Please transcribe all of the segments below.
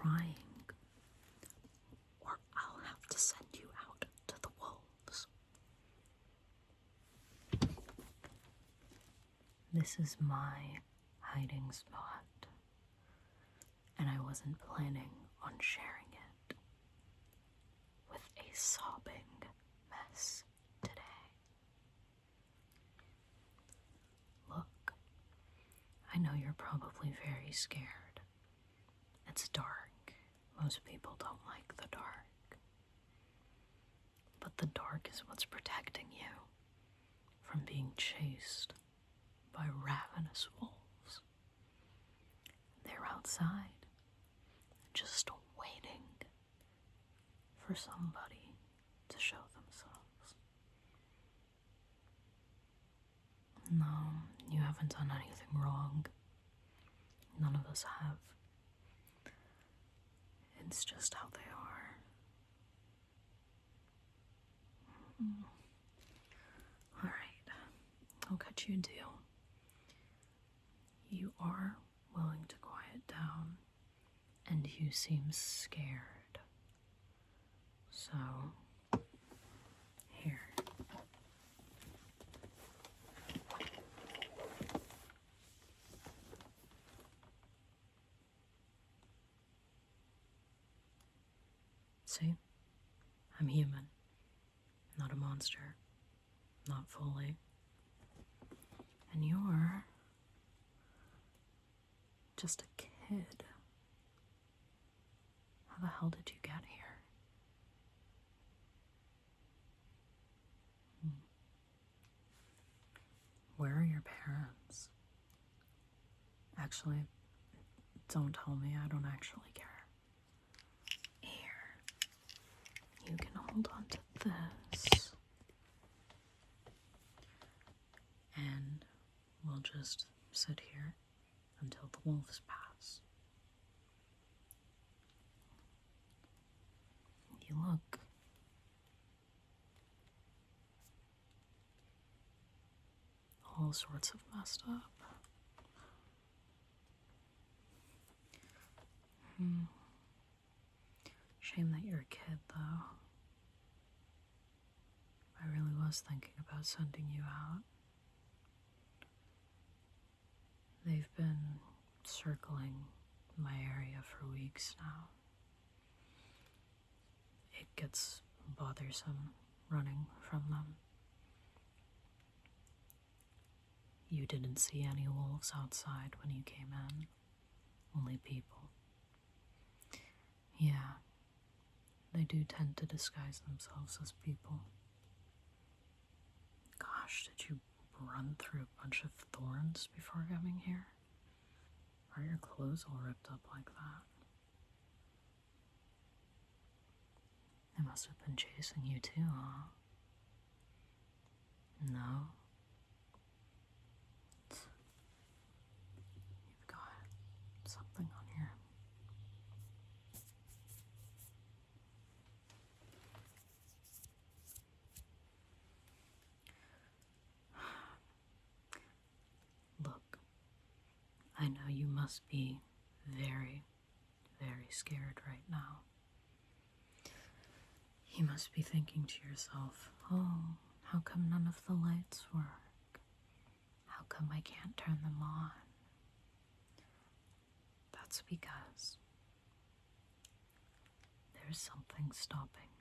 trying, or I'll have to send you out to the wolves. This is my hiding spot, and I wasn't planning on sharing it with a sobbing mess today. Look, I know you're probably very scared. It's dark. Most people don't like the dark. But the dark is what's protecting you from being chased by ravenous wolves. They're outside, just waiting for somebody to show themselves. No, you haven't done anything wrong. None of us have. It's just how they are. Alright, I'll cut you a deal. You are willing to quiet down, and you seem scared. So, here. See? I'm human. Not a monster. Not fully. And you're just a kid. How the hell did you get here? Where are your parents? Actually, don't tell me. I don't actually care. Here. You can hold on to this. And we'll just sit here until the wolves pass. You look all sorts of messed up. Shame that you're a kid, though. I really was thinking about sending you out. They've been circling my area for weeks now. It gets bothersome running from them. You didn't see any wolves outside when you came in, only people. Yeah, they do tend to disguise themselves as people. Gosh, did you run through a bunch of thorns before coming here? Are your clothes all ripped up like that? They must have been chasing you too, huh? No? You've got something on here. Look, I know you must be very, very scared right now. You must be thinking to yourself, oh, how come none of the lights work? How come I can't turn them on? That's because there's something stopping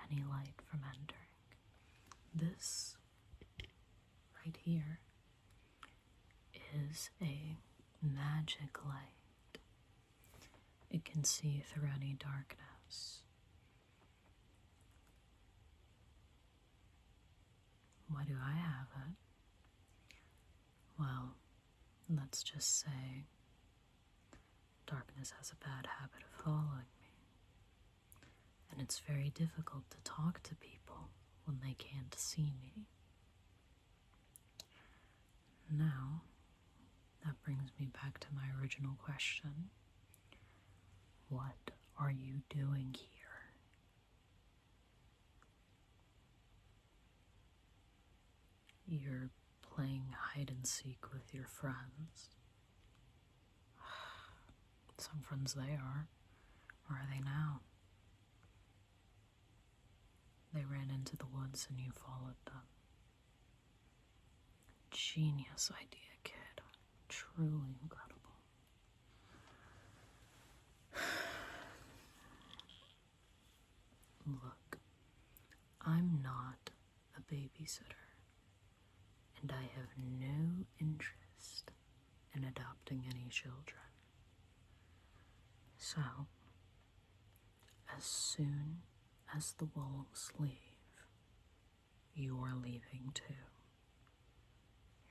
any light from entering. This right here is a magic light. It can see through any darkness. Why do I have it? Well, let's just say darkness has a bad habit of following me. And it's very difficult to talk to people when they can't see me. Now, that brings me back to my original question. What are you doing here? You're playing hide and seek with your friends. Some friends they are. Where are they now? They ran into the woods and you followed them. Genius idea, kid. Truly incredible. Look, I'm not a babysitter, and I have no interest in adopting any children. So, as soon as the wolves leave, you're leaving too.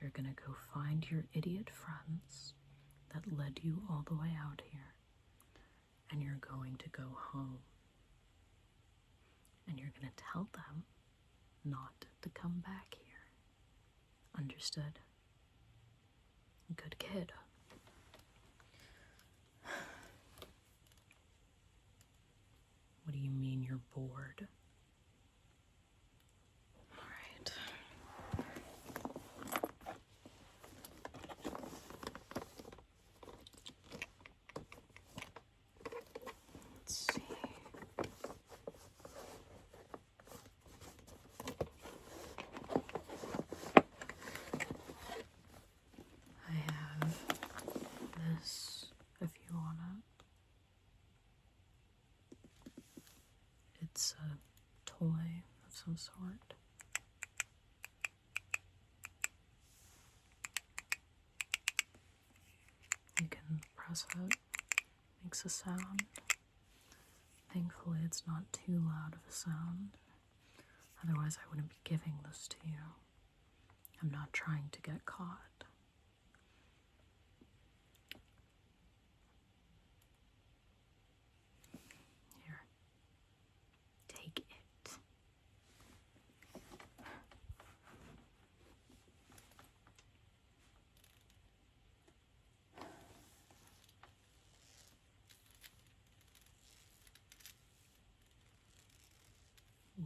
You're gonna go find your idiot friends that led you all the way out here, and you're going to go home. And you're gonna tell them not to come back here. Understood? Good kid. What do you mean you're bored? All right. Let's see. I have this, if you want it. It's a toy of some sort. You can press it, makes a sound. Thankfully, it's not too loud of a sound. Otherwise, I wouldn't be giving this to you. I'm not trying to get caught. Here. Take it.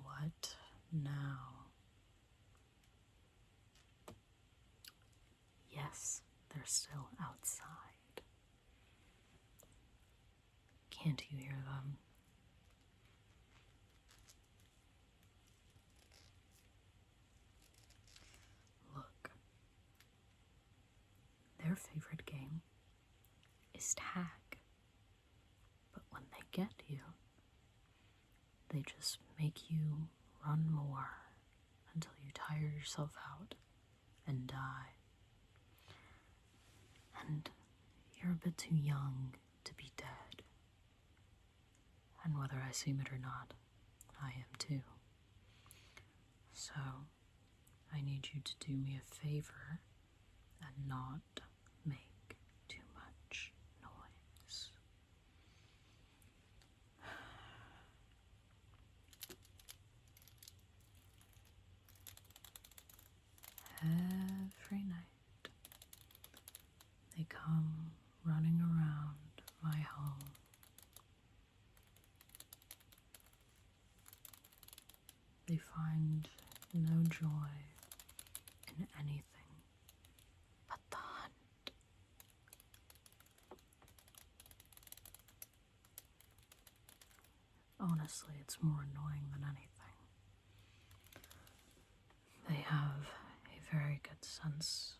What now? Yes, they're still outside. Can't you hear them? Look. Their favorite game is tag. But when they get you, they just make you run more until you tire yourself out and die. And you're a bit too young to be dead. And whether I seem it or not, I am too. So, I need you to do me a favor and not make too much noise. Every night, they come running around my home. They find no joy in anything but the hunt. Honestly, it's more annoying than anything. They have a very good sense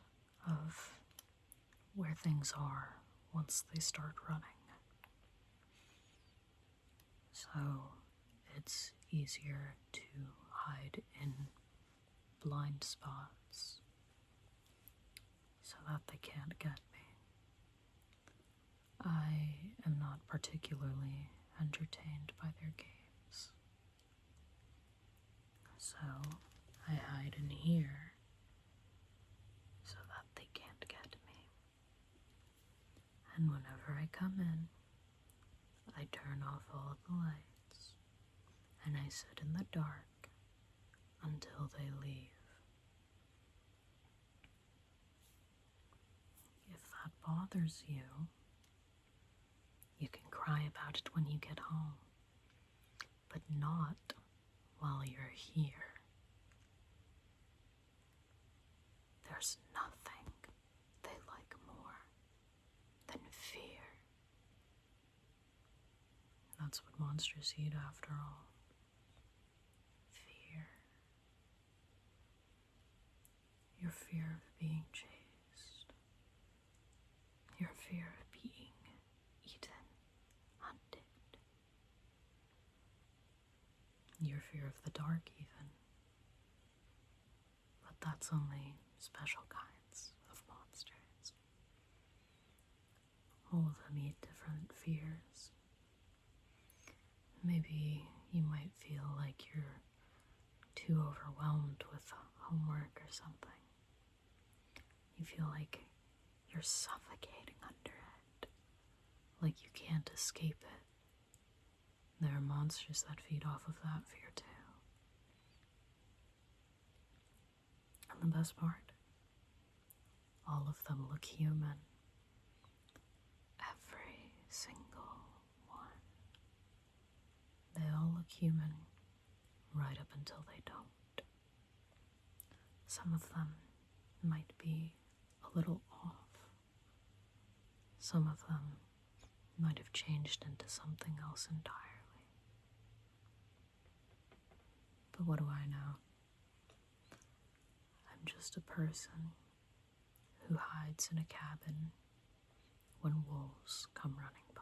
of where things are once they start running. So it's easier to hide in blind spots so that they can't get me. I am not particularly entertained by their games. So I hide in here so that they can't get me. And whenever I come in, I turn off all the lights and I sit in the dark until they leave. If that bothers you, you can cry about it when you get home, but not while you're here. There's nothing they like more than fear. Now that's what monsters eat after all. Fear. Your fear of being chased. Your fear of being eaten, hunted. Your fear of the dark, even. But that's only special kinds of monsters. All of them eat different fears. Maybe you might feel like you're too overwhelmed with homework or something. You feel like you're suffocating under it, like you can't escape it. There are monsters that feed off of that fear too. And the best part, all of them look human. Every single one. They all look human right up until they don't. Some of them might be a little off. Some of them might have changed into something else entirely. But what do I know? I'm just a person who hides in a cabin when wolves come running by.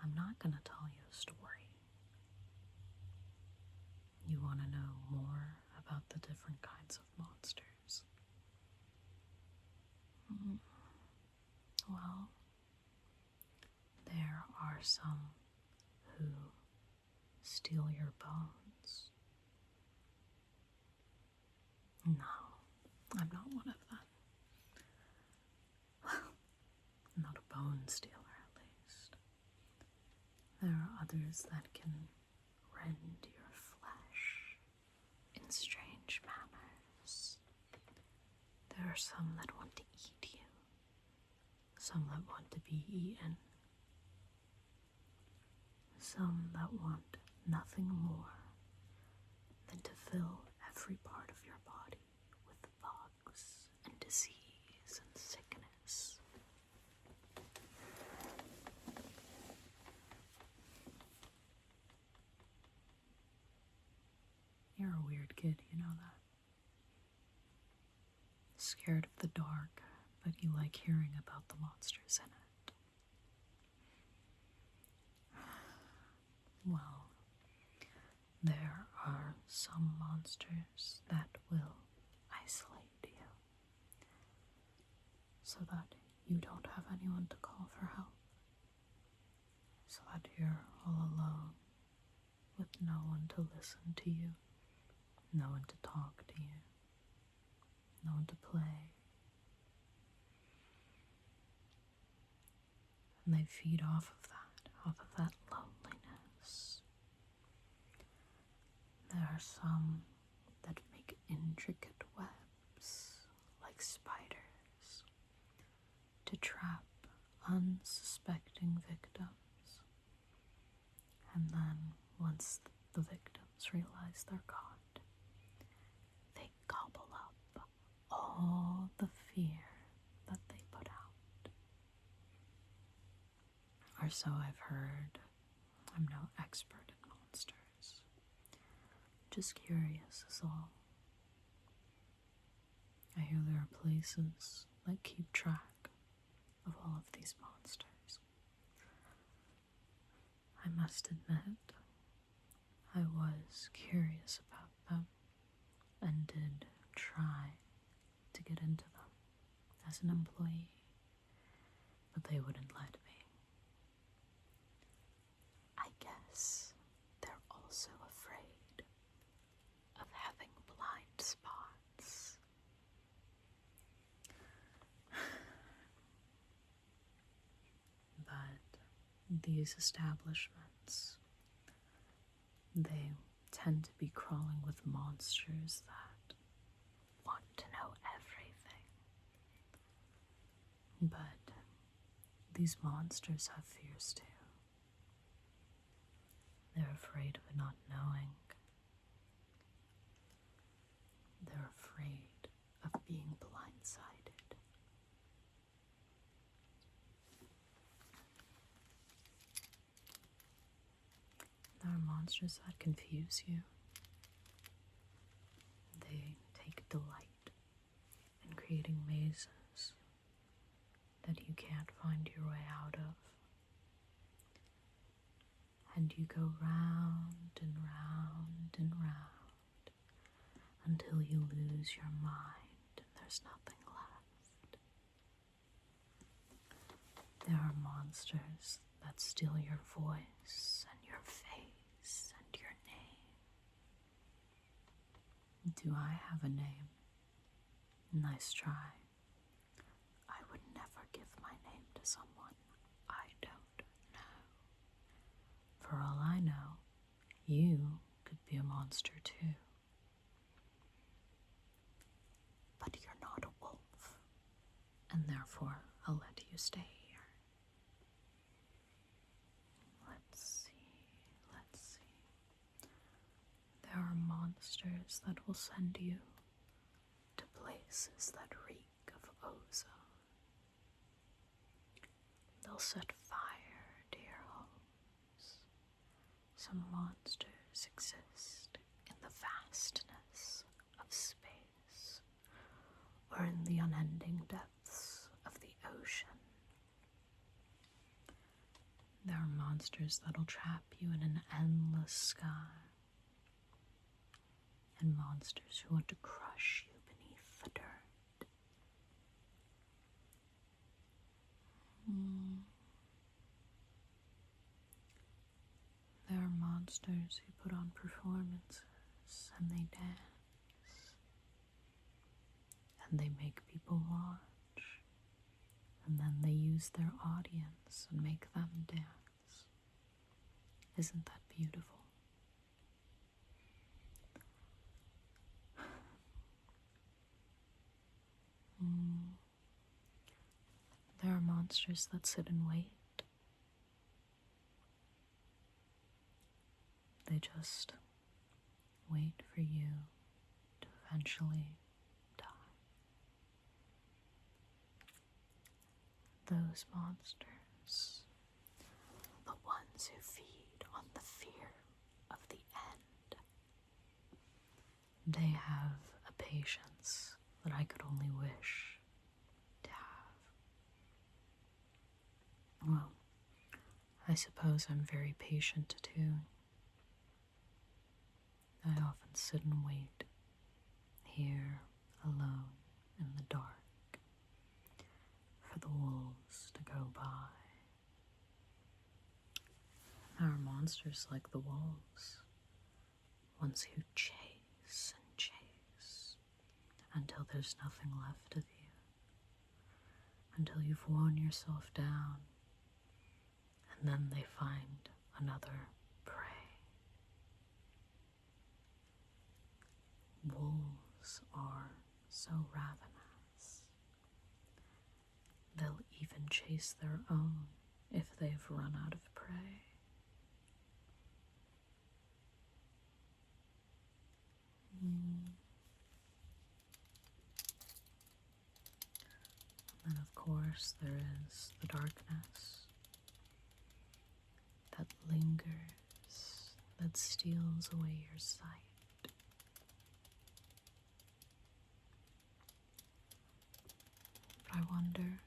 I'm not going to tell you a story. You want to know more about the different kinds of monsters? Well, there are some who steal your bones. No, I'm not one of them. Well, I'm not a bone stealer, at least. There are others that can rend your flesh in strange manners. There are some that want to eat you, some that want to be eaten, some that want nothing more than to fill every part of your body with bugs and disease and sickness. You're a weird kid, you know that. Scared of the dark, but you like hearing about the monsters in it. Well, there are some monsters that will isolate you so that you don't have anyone to call for help, so that you're all alone with no one to listen to you, no one to talk to you, no one to play. And they feed off of that loneliness. There are some that make intricate webs like spiders to trap unsuspecting victims. And then once the victims realize they're caught, they gobble up all the fear that they put out. Or so I've heard. I'm no expert in monsters. Just curious is all. I hear there are places that keep track of all of these monsters. I must admit, I was curious about them and did try to get into them as an employee, but they wouldn't let me. I guess they're also afraid of having blind spots. But these establishments, they tend to be crawling with monsters that want to know everything. But these monsters have fears too. They're afraid of not knowing. They're afraid excited. There are monsters that confuse you. They take delight in creating mazes that you can't find your way out of. And you go round and round and round until you lose your mind and there's nothing left. There are monsters that steal your voice and your face and your name. Do I have a name? Nice try. I would never give my name to someone I don't know. For all I know, you could be a monster too. But you're not a wolf, and therefore I'll let you stay here. Let's see. There are monsters that will send you to places that reek of ozone. They'll set fire to your homes. Some monsters exist in the vastness of space, or in the unending depths of the ocean. There are monsters that'll trap you in an endless sky, and monsters who want to crush you beneath the dirt. There are monsters who put on performances and they dance, and they make people watch, and then they use their audience and make them dance. Isn't that beautiful? There are monsters that sit and wait. They just wait for you to eventually die. Those monsters, the ones who feed on the fear of the end, they have a patience that I could only wish to have. Well, I suppose I'm very patient too. I often sit and wait here alone in the dark for the wolves to go by. There are monsters like the wolves, ones who chase and chase until there's nothing left of you, until you've worn yourself down, and then they find another prey. Wolves are so ravenous. They'll even chase their own if they've run out of prey. And of course there is the darkness that lingers, that steals away your sight. But I wonder,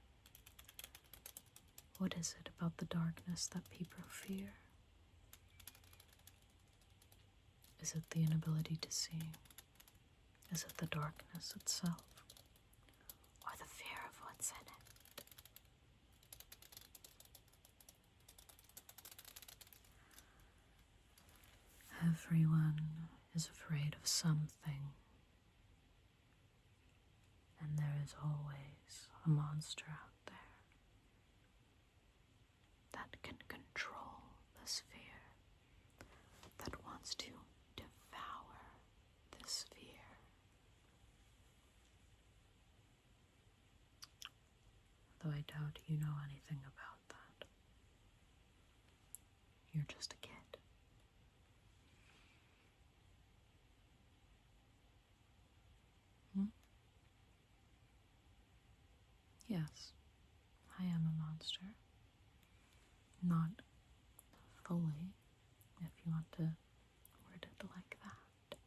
what is it about the darkness that people fear? Is it the inability to see? Is it the darkness itself? Or the fear of what's in it? Everyone is afraid of something, and there is always a monster out there that can control this fear, that wants to devour this fear. Though I doubt you know anything about that. You're just a kid. yes, I am a monster. Not fully, if you want to word it like that.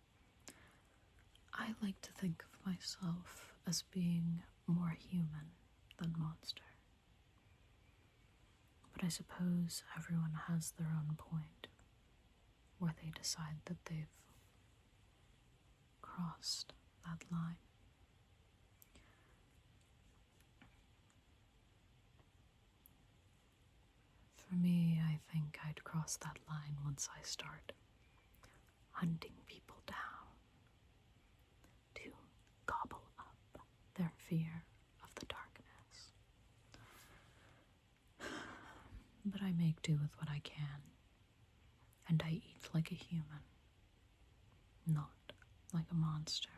I like to think of myself as being more human than monster. But I suppose everyone has their own point where they decide that they've crossed that line. For me, I think I'd cross that line once I start hunting people down to gobble up their fear of the darkness. But I make do with what I can, and I eat like a human, not like a monster,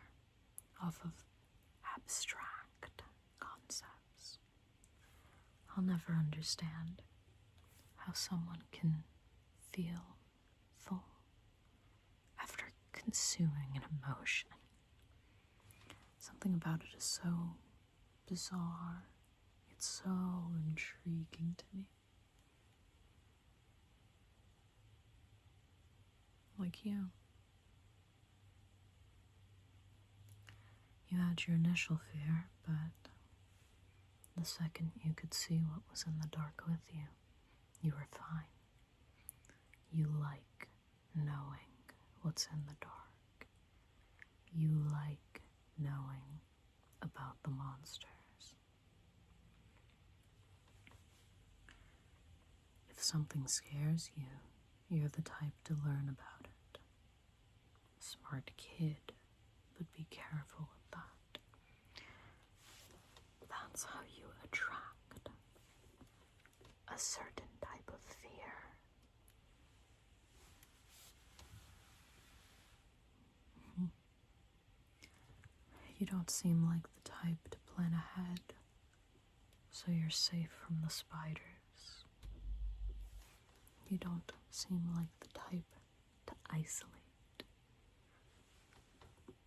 off of abstract concepts. I'll never understand how someone can feel full after consuming an emotion. Something about it is so bizarre. It's so intriguing to me. Like you. You had your initial fear, but the second you could see what was in the dark with you, you were fine. You like knowing what's in the dark. You like knowing about the monsters. If something scares you, you're the type to learn about it. Smart kid, but be careful with that. That's how you attract a certain type of fear. You don't seem like the type to plan ahead, so you're safe from the spiders. You don't seem like the type to isolate,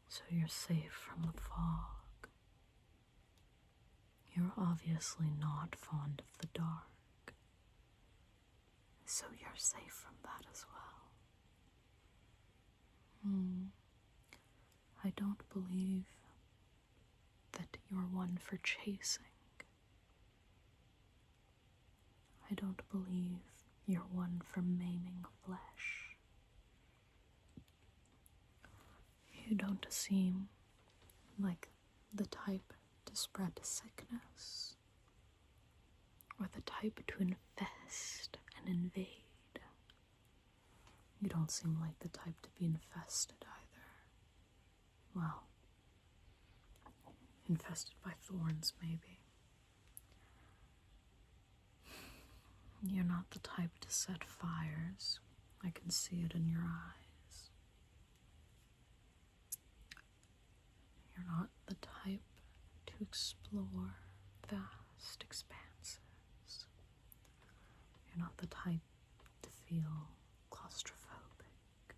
so you're safe from the fog. You're obviously not fond of the dark, so you're safe from that as well. I don't believe that you're one for chasing. I don't believe you're one for maiming flesh. You don't seem like the type to spread sickness, or the type to infest and invade. You don't seem like the type to be infested either. Well, infested by thorns, maybe. You're not the type to set fires. I can see it in your eyes. You're not the type to explore vast expanses. You're not the type to feel claustrophobic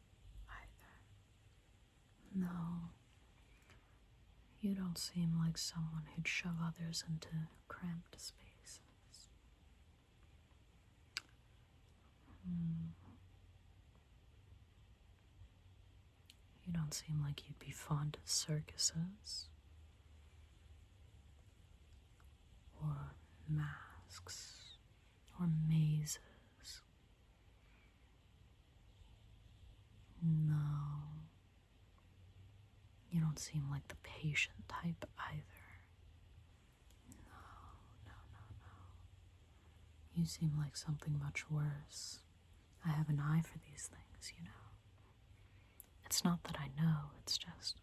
either. No. You don't seem like someone who'd shove others into cramped spaces. You don't seem like you'd be fond of circuses or masks or mazes. No. You don't seem like the patient type either. No. You seem like something much worse. I have an eye for these things, you know. It's not that I know, it's just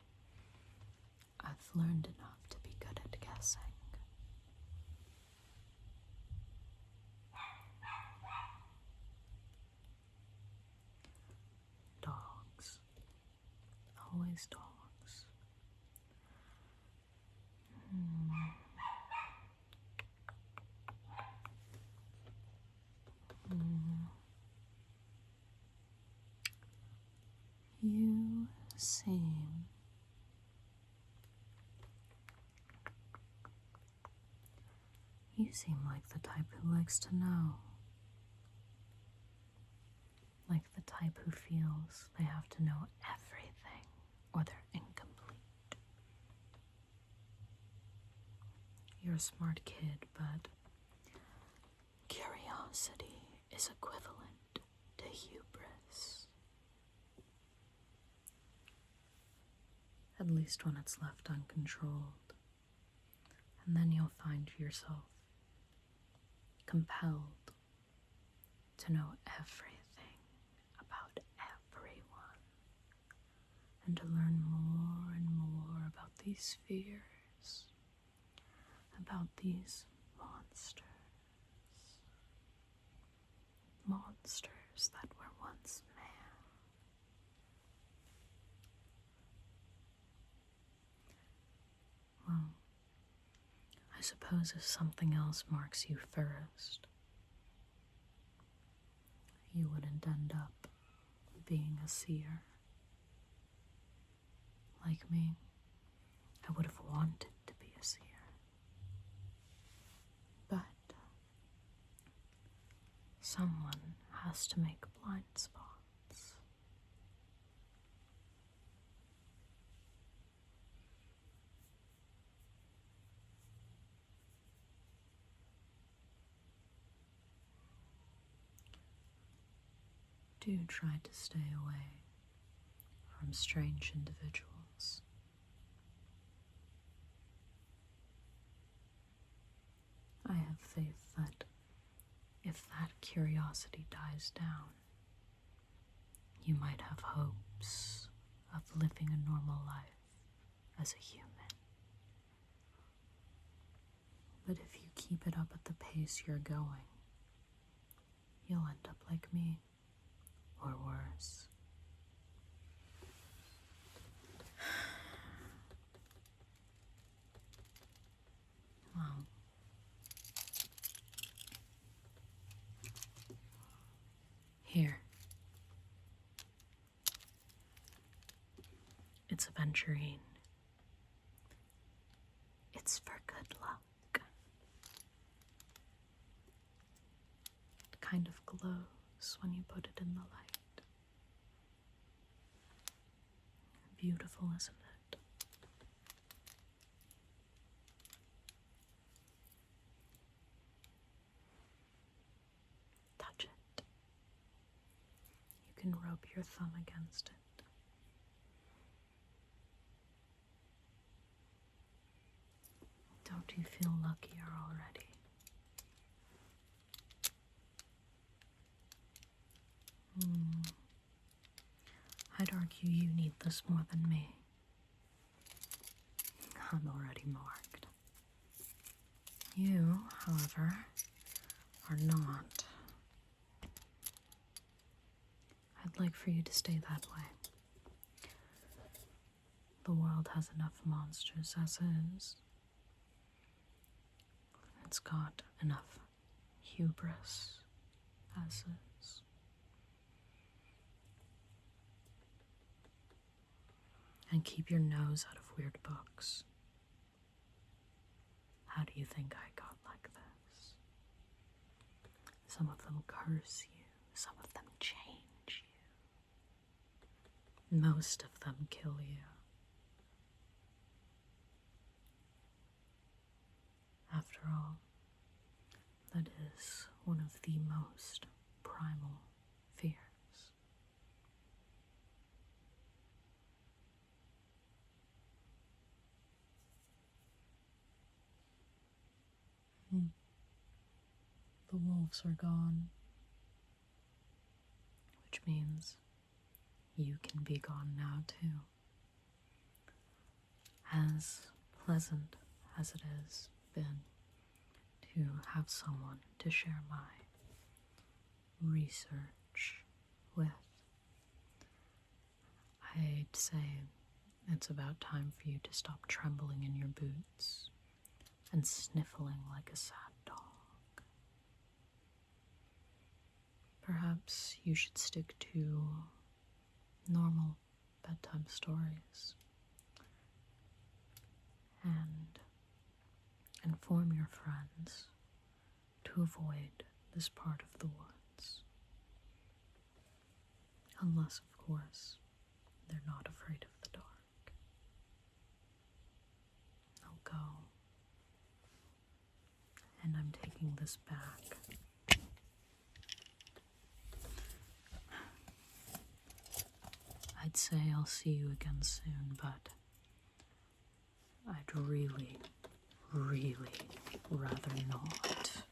I've learned enough to be good at guessing. Dogs. Always dogs. You seem You seem like the type who likes to know. Like the type who feels they have to know everything or they're incomplete. You're a smart kid, but curiosity is equivalent to hubris. At least when it's left uncontrolled. And then you'll find yourself compelled to know everything about everyone and to learn more and more about these fears, about these monsters. Monsters that were once man. Well, I suppose if something else marks you first, you wouldn't end up being a seer. Like me, I would have wanted to be a seer. But someone has to make blind spots. Do try to stay away from strange individuals. I have faith that if that curiosity dies down, you might have hopes of living a normal life as a human. But if you keep it up at the pace you're going, you'll end up like me, or worse. Well, here. It's aventurine. It's for good luck. It kind of glows when you put it in the light. Beautiful, isn't it? Touch it. You can rub your thumb against it. Don't you feel luckier already? I'd argue you need this more than me. I'm already marked. You, however, are not. I'd like for you to stay that way. The world has enough monsters as is. It's got enough hubris as is. And keep your nose out of weird books. How do you think I got like this? Some of them curse you, some of them change you. Most of them kill you. After all, that is one of the most primal fears. The wolves are gone, which means you can be gone now too. As pleasant as it has been to have someone to share my research with, I'd say it's about time for you to stop trembling in your boots and sniffling like a sad dog. Perhaps you should stick to normal bedtime stories and inform your friends to avoid this part of the woods. Unless, of course, they're not afraid of the dark. I'll go. And I'm taking this back. I'd say I'll see you again soon, but I'd really, really rather not.